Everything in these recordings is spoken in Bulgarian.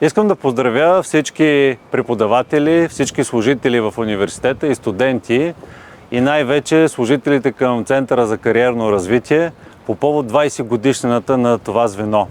Искам да поздравя всички преподаватели, всички служители в университета и студенти и най-вече служителите към Центъра за кариерно развитие по повод 20 годишнината на това звено.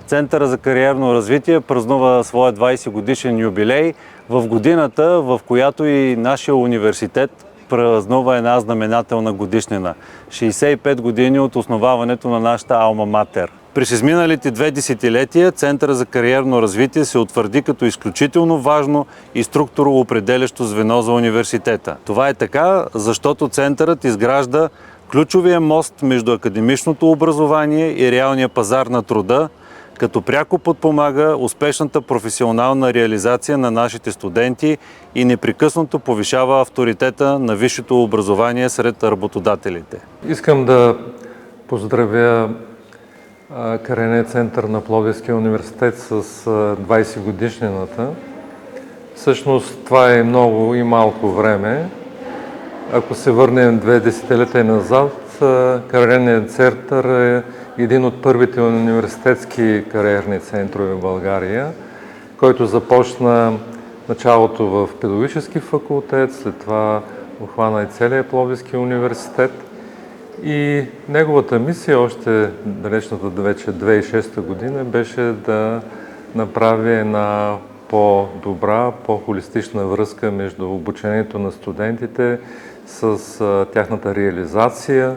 Центъра за кариерно развитие празнува своя 20 годишен юбилей в годината, в която и нашия университет празнува една знаменателна годишнина – 65 години от основаването на нашата Алма Матер. През изминалите 2 десетилетия Центъра за кариерно развитие се утвърди като изключително важно и структуроопределящо звено за университета. Това е така, защото Центърът изгражда ключовия мост между академичното образование и реалния пазар на труда, като пряко подпомага успешната професионална реализация на нашите студенти и непрекъснато повишава авторитета на висшето образование сред работодателите. Искам да поздравя Кариерния център на Пловдивския университет с 20 годишнината. Всъщност това е много и малко време. Ако се върнем 2 десетилетия назад, Кариерният център е един от първите университетски кариерни центрове в България, който започна началото в педагогически факултет, след това обхвана и целия Пловдивски университет. И неговата мисия, още далечната вече 2006 година, беше да направи една по-добра, по-холистична връзка между обучението на студентите с тяхната реализация,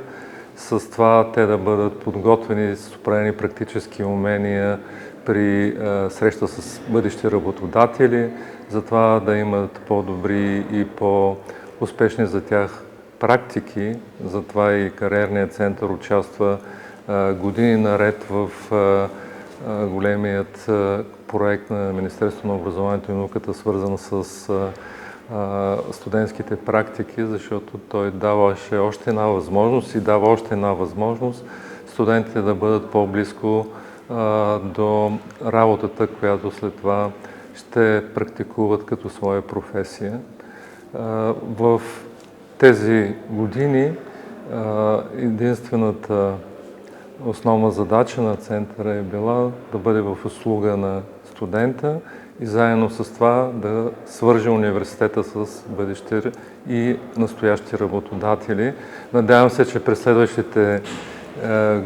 с това те да бъдат подготвени с определени практически умения при среща с бъдещи работодатели, за това да имат по-добри и по-успешни за тях практики. Затова и Кариерният център участва години наред в големият проект на Министерството на образованието и науката, свързан с студентските практики, защото той даваше още една възможност и дава още една възможност студентите да бъдат по-близко до работата, която след това ще практикуват като своя професия. В тези години единствената основна задача на центъра е била да бъде в услуга на студента и заедно с това да свърже университета с бъдещи и настоящи работодатели. Надявам се, че през следващите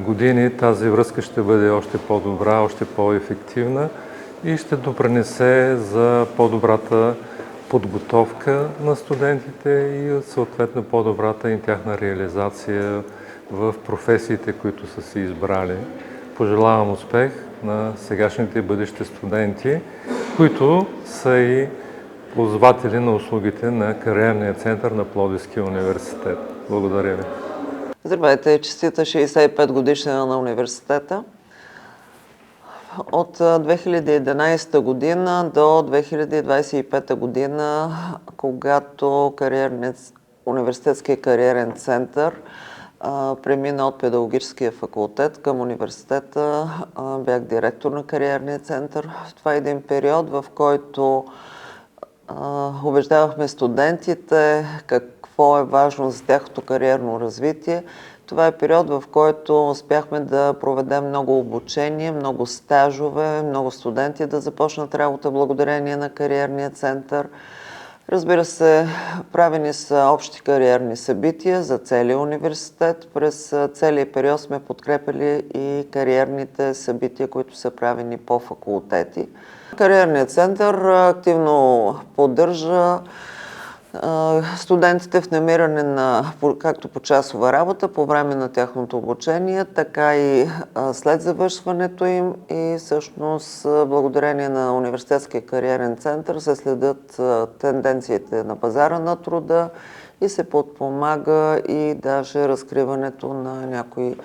години тази връзка ще бъде още по-добра, още по-ефективна и ще допринесе за по-добрата подготовка на студентите и съответно по-добрата им тяхна реализация в професиите, които са си избрали. Пожелавам успех на сегашните и бъдещи студенти, които са и ползватели на услугите на Кариерния център на Пловдивския университет. Благодаря ви. Здравейте и честита 65 годишнина на университета. От 2011 година до 2025 година, когато Университетския кариерен център премина от педагогическия факултет към университета, бях директор на Кариерния център. Това е един период, в който убеждавахме студентите какво е важно за тяхното кариерно развитие. Това е период, в който успяхме да проведем много обучение, много стажове, много студенти да започнат работа благодарение на Кариерния център. Разбира се, правени са общи кариерни събития за целия университет. През целия период сме подкрепили и кариерните събития, които са правени по факултети. Кариерният център активно поддържа студентите в намиране на както почасова работа по време на тяхното обучение, така и след завършването им и всъщност благодарение на Университетския кариерен център се следят тенденциите на пазара на труда и се подпомага и даже разкриването на някои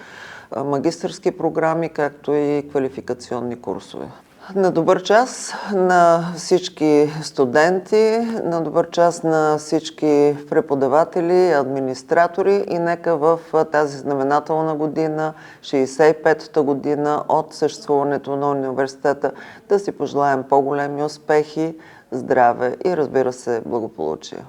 магистърски програми, както и квалификационни курсове. На добър час на всички студенти, на добър час на всички преподаватели, администратори и нека в тази знаменателна година, 65-та година от съществуването на университета, да си пожелаем по-големи успехи, здраве и разбира се благополучие.